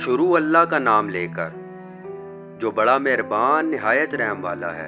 शुरू अल्लाह का नाम लेकर, जो बड़ा मेहरबान निहायत रहम वाला है।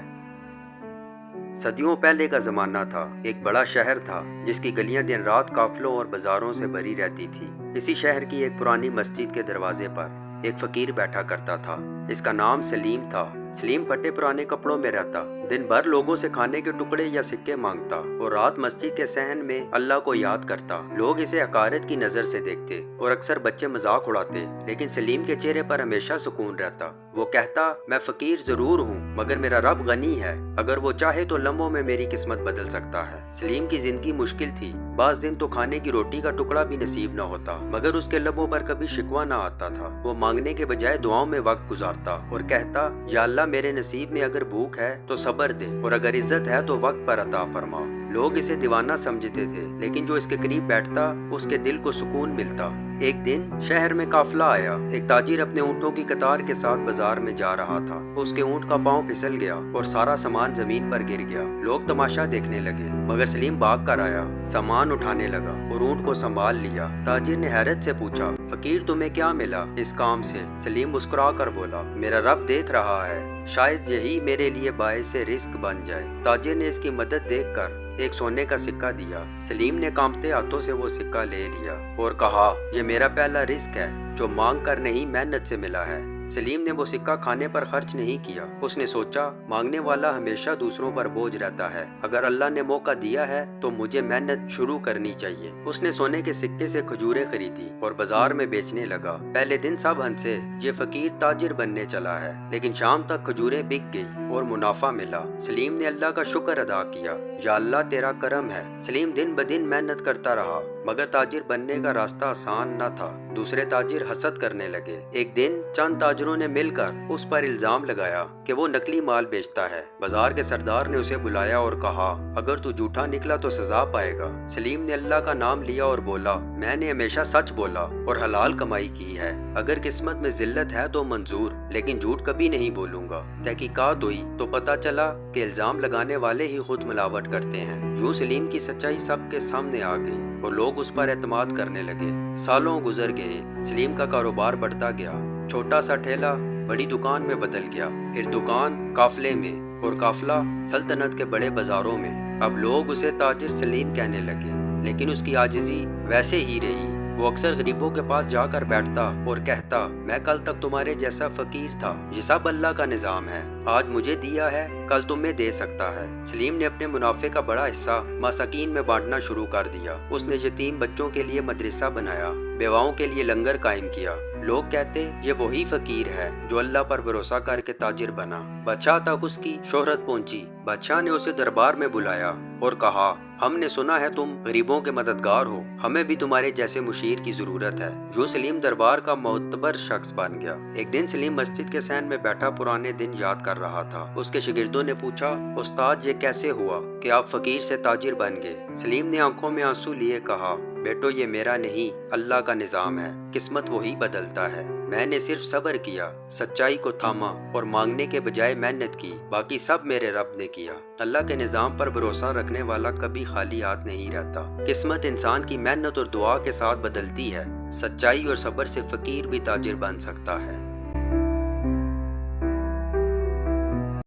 सदियों पहले का ज़माना था। एक बड़ा शहर था जिसकी गलियां दिन रात काफलों और बाजारों से भरी रहती थी। इसी शहर की एक पुरानी मस्जिद के दरवाजे पर एक फकीर बैठा करता था। इसका नाम सलीम था। सलीम फटे पुराने कपड़ों में रहता, दिन भर लोगों से खाने के टुकड़े या सिक्के मांगता और रात मस्जिद के सहन में अल्लाह को याद करता। लोग इसे हकारत की नजर से देखते और अक्सर बच्चे मजाक उड़ाते, लेकिन सलीम के चेहरे पर हमेशा सुकून रहता। वो कहता, मैं फकीर जरूर हूँ मगर मेरा रब गनी है, अगर वो चाहे तो लम्हों में मेरी किस्मत बदल सकता है। सलीम की जिंदगी मुश्किल थी। बाज दिन तो खाने की रोटी का टुकड़ा भी नसीब न होता, मगर उसके लबों पर कभी शिकवा न आता था। वो मांगने के बजाय दुआओं में वक्त गुजारता और कहता, या अल्लाह मेरे नसीब में अगर भूख है तो सब्र दे और अगर इज्जत है तो वक्त पर अता फरमा। लोग इसे दीवाना समझते थे, लेकिन जो इसके करीब बैठता उसके दिल को सुकून मिलता। एक दिन शहर में काफिला आया। एक ताजिर अपने ऊँटों की कतार के साथ बाजार में जा रहा था। उसके ऊँट का पांव फिसल गया और सारा सामान जमीन पर गिर गया। लोग तमाशा देखने लगे, मगर सलीम भाग कर आया, सामान उठाने लगा और ऊँट को संभाल लिया। ताजिर ने हैरत से पूछा, फकीर तुम्हें क्या मिला इस काम से? सलीम मुस्कुरा कर बोला, मेरा रब देख रहा है, शायद यही मेरे लिए बायस से रिस्क बन जाए। ताजिर ने इसकी मदद देखकर एक सोने का सिक्का दिया। सलीम ने कांपते हाथों से वो सिक्का ले लिया और कहा, ये मेरा पहला रिस्क है जो मांग कर नहीं मेहनत से मिला है। सलीम ने वो सिक्का खाने पर खर्च नहीं किया। उसने सोचा, मांगने वाला हमेशा दूसरों पर बोझ रहता है, अगर अल्लाह ने मौका दिया है तो मुझे मेहनत शुरू करनी चाहिए। उसने सोने के सिक्के से खजूरें खरीदी और बाजार में बेचने लगा। पहले दिन सब हंसे, ये फकीर ताजिर बनने चला है, लेकिन शाम तक खजूरें बिक गई और मुनाफा मिला। सलीम ने अल्लाह का शुक्र अदा किया, या अल्लाह तेरा करम है। सलीम दिन ब दिन मेहनत करता रहा, मगर ताजिर बनने का रास्ता आसान न था। दूसरे ताजिर हसद करने लगे। एक दिन चंद ताजिरों ने मिलकर उस पर इल्जाम लगाया कि वो नकली माल बेचता है। बाजार के सरदार ने उसे बुलाया और कहा, अगर तू झूठा निकला तो सजा पाएगा। सलीम ने अल्लाह का नाम लिया और बोला, मैंने हमेशा सच बोला और हलाल कमाई की है, अगर किस्मत में जिल्लत है तो मंजूर, लेकिन झूठ कभी नहीं बोलूंगा। तहकीकात हुई तो पता चला कि इल्जाम लगाने वाले ही खुद मिलावट करते हैं। यूं सलीम की सच्चाई सबके सामने आ गई और लोग उस पर एतमाद करने लगे। सालों गुजर गए, सलीम का कारोबार बढ़ता गया। छोटा सा ठेला बड़ी दुकान में बदल गया, फिर दुकान काफले में और काफला सल्तनत के बड़े बाजारों में। अब लोग उसे ताजिर सलीम कहने लगे, लेकिन उसकी आजिज़ी वैसे ही रही। वो अक्सर गरीबों के पास जाकर बैठता और कहता, मैं कल तक तुम्हारे जैसा फकीर था, ये सब अल्लाह का निजाम है, आज मुझे दिया है कल तुम्हें दे सकता है। सलीम ने अपने मुनाफे का बड़ा हिस्सा मसाकीन में बांटना शुरू कर दिया। उसने यतीम बच्चों के लिए मदरसा बनाया, बेवाओं के लिए लंगर कायम किया। लोग कहते, ये वही फकीर है जो अल्लाह पर भरोसा करके ताजिर बना। बादशाह तक उसकी शोहरत पहुंची। बादशाह ने उसे दरबार में बुलाया और कहा, हमने सुना है तुम गरीबों के मददगार हो, हमें भी तुम्हारे जैसे मुशीर की जरूरत है। यूं सलीम दरबार का मोतबर शख्स बन गया। एक दिन सलीम मस्जिद के सहन में बैठा पुराने दिन याद कर रहा था। उसके शागिर्दों ने पूछा, उस्ताद ये कैसे हुआ कि आप फकीर से ताजिर बन गए? सलीम ने आंखों में आंसू लिए कहा, बेटो ये मेरा नहीं अल्लाह का निजाम है, किस्मत वही बदलता है। मैंने सिर्फ सब्र किया, सच्चाई को थामा और मांगने के बजाय मेहनत की, बाकी सब मेरे रब ने किया। अल्लाह के निजाम पर भरोसा रखने वाला कभी खाली हाथ नहीं रहता। किस्मत इंसान की मेहनत और दुआ के साथ बदलती है। सच्चाई और सब्र से फकीर भी ताजिर बन सकता है।